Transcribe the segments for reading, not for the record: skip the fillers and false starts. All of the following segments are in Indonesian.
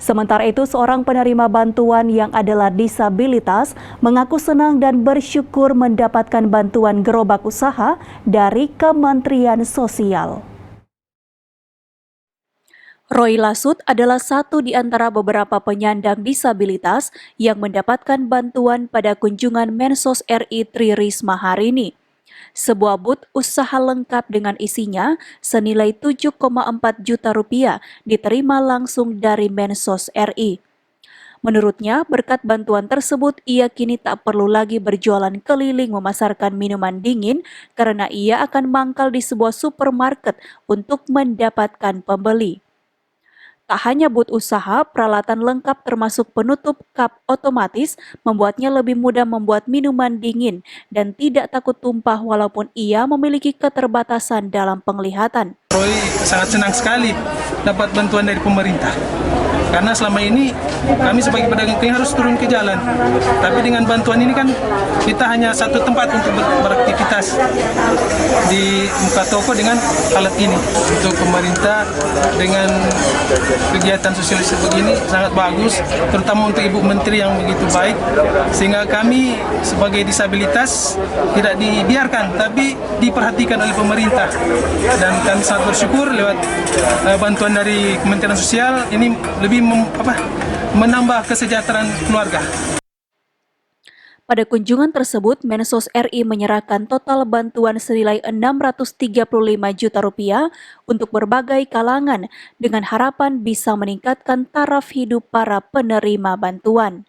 Sementara itu, seorang penerima bantuan yang adalah disabilitas mengaku senang dan bersyukur mendapatkan bantuan gerobak usaha dari Kementerian Sosial. Roy Lasut adalah satu di antara beberapa penyandang disabilitas yang mendapatkan bantuan pada kunjungan Mensos RI Tri Risma hari ini. Sebuah booth usaha lengkap dengan isinya senilai 7,4 juta rupiah diterima langsung dari Mensos RI. Menurutnya, berkat bantuan tersebut, ia kini tak perlu lagi berjualan keliling memasarkan minuman dingin karena ia akan mangkal di sebuah supermarket untuk mendapatkan pembeli. Tak hanya booth usaha, peralatan lengkap termasuk penutup cup otomatis membuatnya lebih mudah membuat minuman dingin dan tidak takut tumpah walaupun ia memiliki keterbatasan dalam penglihatan. Roy sangat senang sekali dapat bantuan dari pemerintah. Karena selama ini kami sebagai pedagang keliling harus turun ke jalan. Tapi dengan bantuan ini kan kita hanya satu tempat untuk beraktivitas di muka toko dengan alat ini. Untuk pemerintah dengan kegiatan sosialisasi begini sangat bagus, terutama untuk Ibu Menteri yang begitu baik, sehingga kami sebagai disabilitas tidak dibiarkan, tapi diperhatikan oleh pemerintah. Dan kami sangat bersyukur lewat bantuan dari Kementerian Sosial ini lebih menambah kesejahteraan keluarga. Pada kunjungan tersebut, Mensos RI menyerahkan total bantuan senilai 635 juta rupiah untuk berbagai kalangan dengan harapan bisa meningkatkan taraf hidup para penerima bantuan.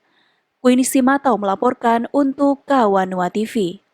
Queenie Simatau melaporkan untuk Kawanua TV.